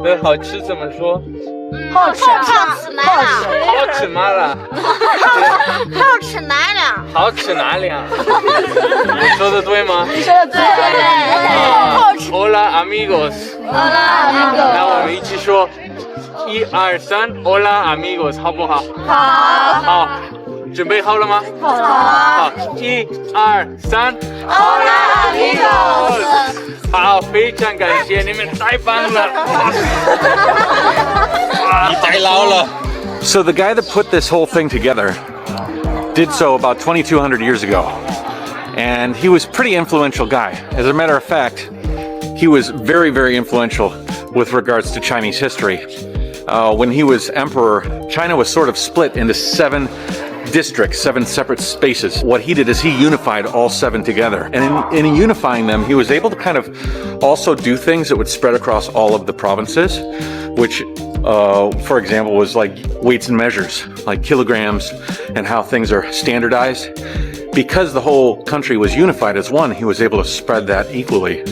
那好吃怎么说？好吃麻辣。好吃哪两？好吃哪两？我说的对吗？你说的对。Hola amigos。那我们一起说，1、2、3 ，Hola amigos， 好不好？好。准备好了吗？好。1、2、3 Hola amigos。好，非常感谢你们，太棒了！你太老了。So the guy that put this whole thing together did so about 2,200 years ago, and he was a pretty influential guy. As a matter of fact, he was very, very influential with regards to Chinese history. When he was emperor, China was sort of split into 7 districts, 7 separate spaces. What he did is he unified all 7 together. And in unifying them, he was able to kind of also do things that would spread across all of the provinces, which, for example, was like weights and measures, like kilograms and how things are standardized. Because the whole country was unified as one, he was able to spread that equally.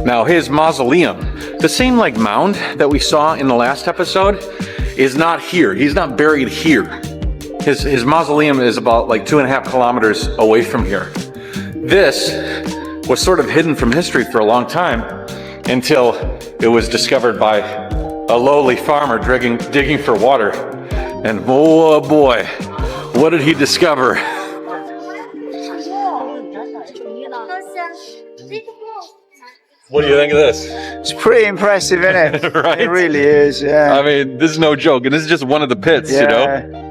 Now, his mausoleum, the same like mound that we saw in the last episode, is not here. He's not buried here. His mausoleum is about like 2.5 kilometers away from here. This was sort of hidden from history for a long time until it was discovered by a lowly farmer digging for water. And oh boy, what did he discover? What do you think of this? It's pretty impressive, isn't it? Right? It really is, yeah. I mean, this is no joke, and this is just one of the pits, you know?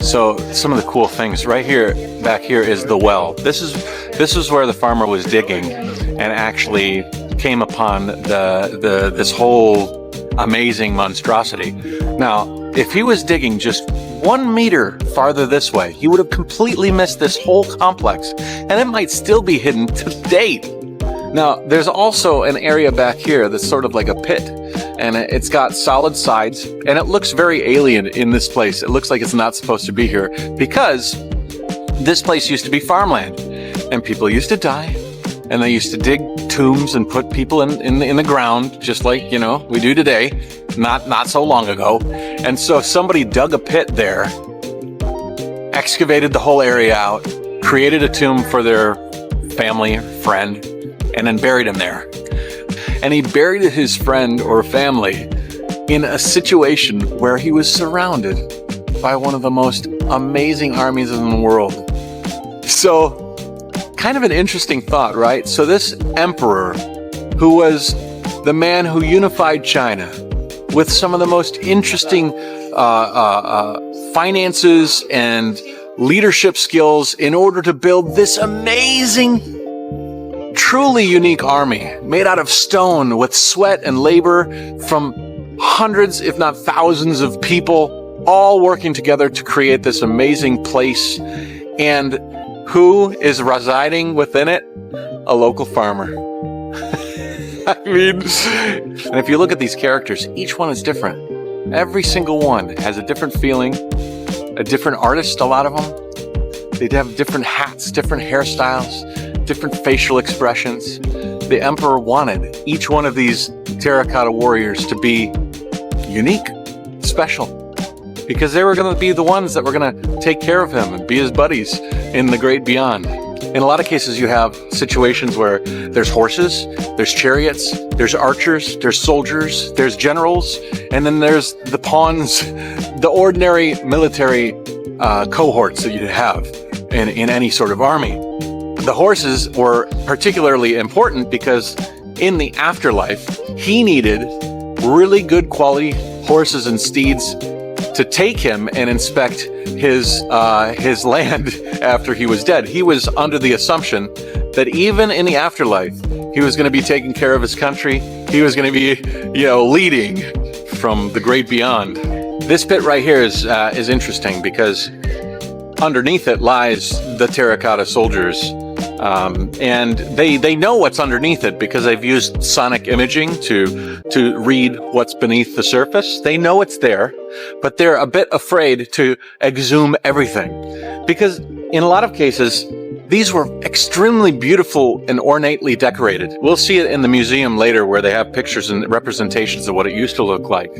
So some of the cool things right here, back here, is the well. This is where the farmer was digging and actually came upon this whole amazing monstrosity. Now, if he was digging just 1 meter farther this way, he would have completely missed this whole complex, and it might still be hidden to date. Now, there's also an area back here that's sort of like a pit, and it's got solid sides, and it looks very alien in this place. It looks like it's not supposed to be here because this place used to be farmland, and people used to die, and they used to dig tombs and put people in the ground, just like, you know, we do today, not so long ago. And so somebody dug a pit there, excavated the whole area out, created a tomb for their family, friend, and then buried him there. And he buried his friend or family in a situation where he was surrounded by one of the most amazing armies in the world. So, kind of an interesting thought, right? So this emperor, who was the man who unified China with some of the most interesting finances and leadership skills in order to build this amazing, truly unique army made out of stone with sweat and labor from hundreds, if not thousands of people, all working together to create this amazing place. And who is residing within it? A local farmer. I mean, and if you look at these characters, each one is different. Every single one has a different feeling, a different artist, a lot of them. They have different hats, different hairstyles, different facial expressions. The emperor wanted each one of these terracotta warriors to be unique, special, because they were going to be the ones that were going to take care of him and be his buddies in the great beyond. In a lot of cases, you have situations where there's horses, there's chariots, there's archers, there's soldiers, there's generals, and then there's the pawns, the ordinary military cohorts that you'd have in any sort of army. The horses were particularly important because in the afterlife, he needed really good quality horses and steeds to take him and inspect his land after he was dead. He was under the assumption that even in the afterlife, he was going to be taking care of his country. He was going to be, leading from the great beyond. This pit right here is interesting because underneath it lies the terracotta soldiers And they know what's underneath it because they've used sonic imaging to read what's beneath the surface. They know it's there, but they're a bit afraid to exhume everything because in a lot of cases, these were extremely beautiful and ornately decorated. We'll see it in the museum later where they have pictures and representations of what it used to look like.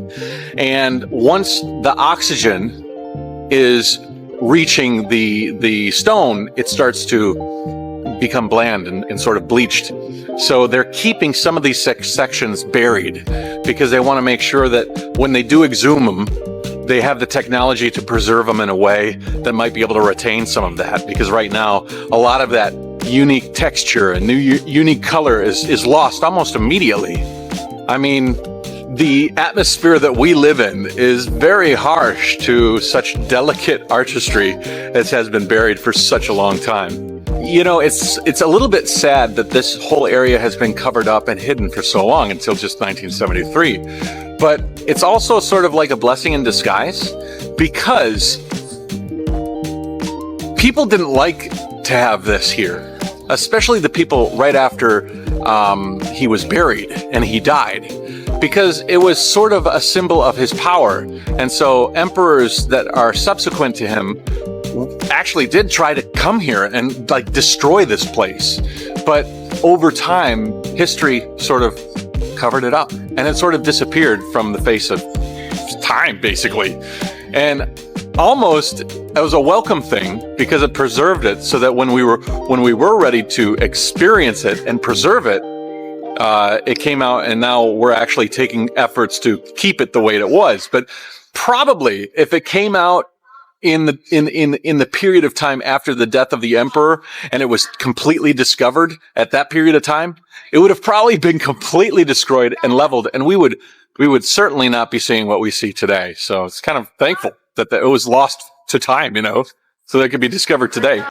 And once the oxygen is reaching the stone, it starts to become bland and sort of bleached. So they're keeping some of these sections buried because they want to make sure that when they do exhume them, they have the technology to preserve them in a way that might be able to retain some of that. Because right now, a lot of that unique texture and unique color is lost almost immediately. I mean, the atmosphere that we live in is very harsh to such delicate artistry that has been buried for such a long time. You know, it's a little bit sad that this whole area has been covered up and hidden for so long until just 1973. But it's also sort of like a blessing in disguise because people didn't like to have this here, especially the people right after he was buried and he died, because it was sort of a symbol of his power. And so emperors that are subsequent to him actually did try to come here and like destroy this place. But over time, history sort of covered it up and it sort of disappeared from the face of time, basically. And almost it was a welcome thing because it preserved it so that when we were ready to experience it and preserve it, it came out, and now we're actually taking efforts to keep it the way it was. But probably if it came out in the period of time after the death of the emperor and it was completely discovered at that period of time, it would have probably been completely destroyed and leveled, and we would certainly not be seeing what we see today. So it's kind of thankful that it was lost to time, you know, so that it could be discovered today.